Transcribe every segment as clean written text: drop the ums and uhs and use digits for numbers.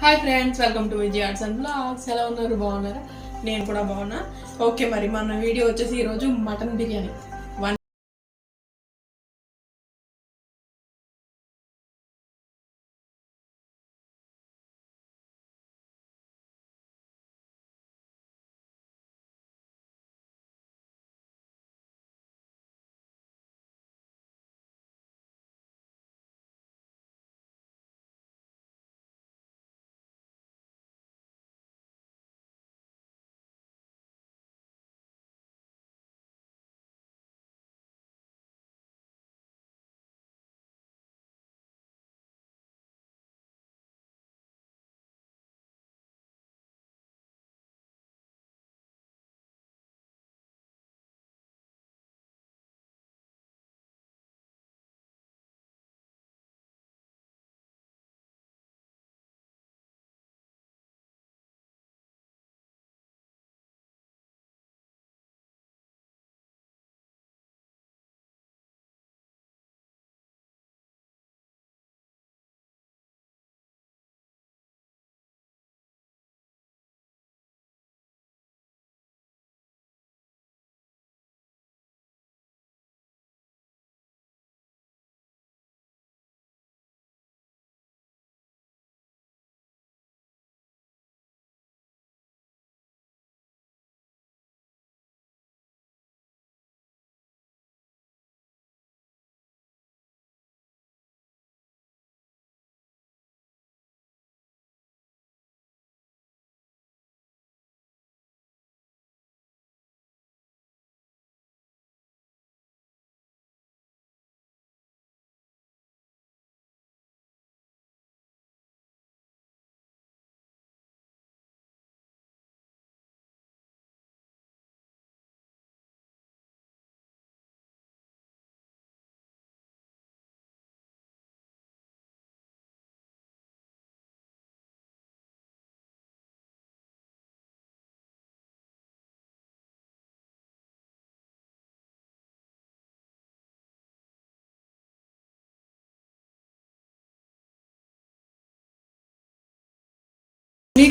Hi friends, welcome to Vijay arts and blogs. ఎలా ఉన్నారు? బాగున్నారా? నేను కూడా బాగున్నా. ఓకే, మరి మన వీడియో వచ్చేసి ఈరోజు మటన్ బిర్యానీ.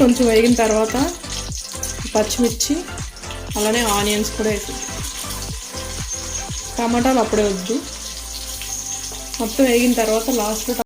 కొంచెం వేగిన తర్వాత పచ్చిమిర్చి, అలానే ఆనియన్స్ కూడా వేసి, టమాటాలు అప్పుడే వద్దు. మొత్తం వేగిన తర్వాత లాస్ట్లో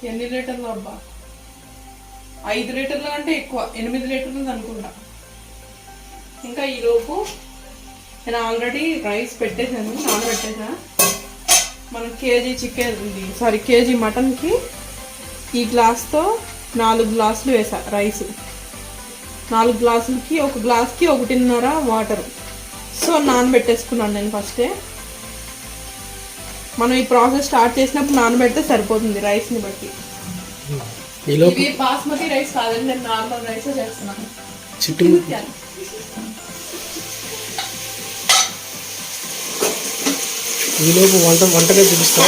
ఎన్ని లీటర్లు అబ్బా, 5 లీటర్ల కంటే ఎక్కువ, 8 లీటర్లు అనుకుంటా. ఇంకా ఈలోపు నేను ఆల్రెడీ రైస్ పెట్టేశాను, నానబెట్టేసా. మనం కేజీ చికెన్ కేజీ మటన్కి ఈ గ్లాస్తో 4 గ్లాసులు వేసా రైస్. 4 గ్లాసులకి 1 గ్లాస్కి 1.5 వాటర్. సో నానబెట్టేసుకున్నాను నేను ఫస్టే. మనం ఈ ప్రాసెస్ స్టార్ట్ చేసినప్పుడు నానబెడితే సరిపోతుంది రైస్ని బట్టి. ఇవి బాస్మతి రైస్ కాదండి, నేను నార్మల్ రైస్ చేస్తున్నాను. ఈలోపు వంటగా చూపిస్తా.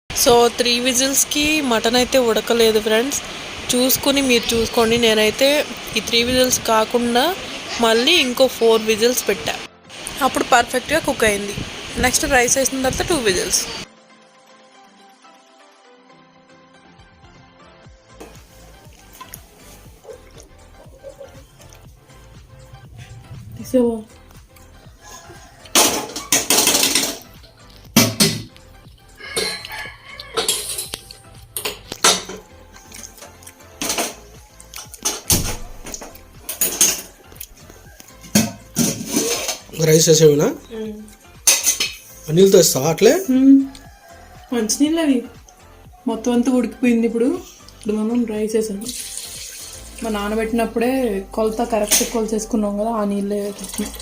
సో 3 విజిల్స్కి మటన్ అయితే ఉడకలేదు ఫ్రెండ్స్. చూసుకుని మీరు చూసుకోండి. నేనైతే ఈ 3 విజిల్స్ కాకుండా మళ్ళీ ఇంకో 4 విజిల్స్ పెట్టా. అప్పుడు పర్ఫెక్ట్గా కుక్ అయింది. నెక్స్ట్ రైస్ వేసిన తర్వాత 2 విజిల్స్. రైస్ వేసేవినా నీళ్ళతో వేస్తావా అట్లే? మంచినీళ్ళు అవి మొత్తం అంతా ఉడికిపోయింది. ఇప్పుడు మనం రైస్ వేసాము. మా నానబెట్టినప్పుడే కొలత కరెక్ట్ కొలసేసుకున్నాం కదా, ఆ నీళ్ళే వేసేస్తున్నాం.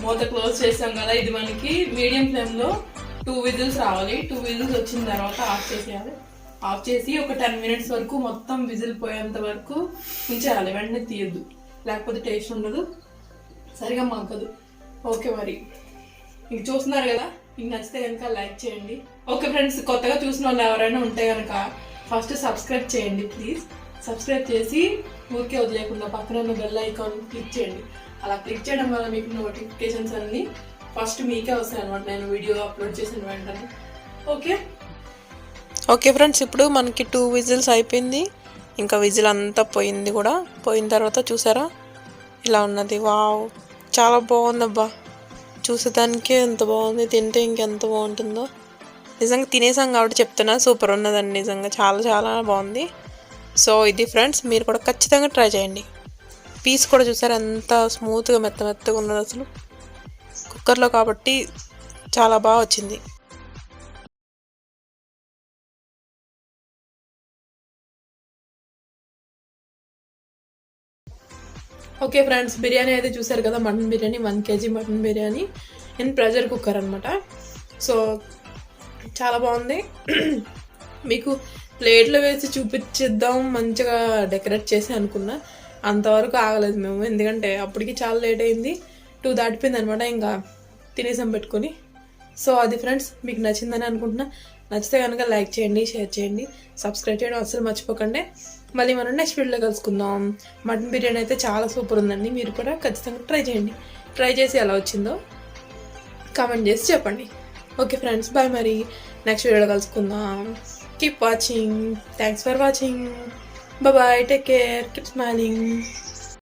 మూత క్లోజ్ చేసాం కదా, ఇది మనకి మీడియం ఫ్లేమ్ లో 2 విజిల్స్ రావాలి. 2 విజిల్స్ వచ్చిన తర్వాత ఆఫ్ చేసేయాలి. ఆఫ్ చేసి ఒక 10 మినిట్స్ వరకు మొత్తం విజిల్ పోయేంత వరకు ఉంచేయాలి. వెంటనే తీయద్దు, లేకపోతే టేస్ట్ ఉండదు, సరిగా మగ్గదు. ఓకే, మరి మీకు చూస్తున్నారు కదా, మీకు నచ్చితే కనుక లైక్ చేయండి. ఓకే ఫ్రెండ్స్, కొత్తగా చూసిన వాళ్ళు ఎవరైనా ఉంటే కనుక ఫస్ట్ సబ్స్క్రైబ్ చేయండి ప్లీజ్. సబ్స్క్రైబ్ చేసి ఊరికే వదిలేకుండా పక్కన ఉన్న బెల్ ఐకాన్ క్లిక్ చేయండి. అలా క్లిక్ చేయడం వల్ల మీకు నోటిఫికేషన్స్ అన్నీ ఫస్ట్ మీకే వస్తాయి అనమాట, నేను వీడియో అప్లోడ్ చేసిన వెంటనే. ఓకే ఫ్రెండ్స్, ఇప్పుడు మనకి 2 విజిల్స్ అయిపోయింది. ఇంకా విజిల్ అంతా పోయింది కూడా. పోయిన తర్వాత చూసారా ఇలా ఉన్నది. వావ్, చాలా బాగుందబ్బా. చూసేదానికే ఎంత బాగుంది, తింటే ఇంకెంత బాగుంటుందో. నిజంగా తినేసాం కాబట్టి చెప్తున్నా, సూపర్ ఉన్నదండి. నిజంగా చాలా చాలా బాగుంది. సో ఇది ఫ్రెండ్స్, మీరు కూడా ఖచ్చితంగా ట్రై చేయండి. పీస్ కూడా చూసారు ఎంత స్మూత్గా మెత్తగా ఉన్నది. అసలు కుక్కర్లో కాబట్టి చాలా బాగా వచ్చింది. ఓకే ఫ్రెండ్స్, బిర్యానీ అయితే చూసారు కదా, mutton biryani 1 kg mutton biryani in pressure cooker అనమాట. సో చాలా బాగుంది. మీకు ప్లేట్లో వేసి చూపించేద్దాం మంచిగా డెకరేట్ చేసి అనుకున్నా, అంతవరకు ఆగలేదు మేము, ఎందుకంటే అప్పటికి చాలా లేట్ అయింది. 2 దాటిపోయింది అనమాట. ఇంకా తినేసాం పెట్టుకొని. సో అది ఫ్రెండ్స్, మీకు నచ్చిందని అనుకుంటున్నా. నచ్చితే కనుక లైక్ చేయండి, షేర్ చేయండి, సబ్స్క్రైబ్ చేయడం అస్సలు మర్చిపోకండి. మళ్ళీ మనం నెక్స్ట్ వీడియోలో కలుసుకుందాం. మటన్ బిర్యానీ అయితే చాలా సూపర్ ఉందండి. మీరు కూడా ఖచ్చితంగా ట్రై చేయండి. ట్రై చేసి ఎలా వచ్చిందో కామెంట్ చేసి చెప్పండి. Okay friends, bye. మరి నెక్స్ట్ వీడియోలో కలుసుకుందాం. Keep watching. Thanks for watching. Bye. Take care. Keep smiling.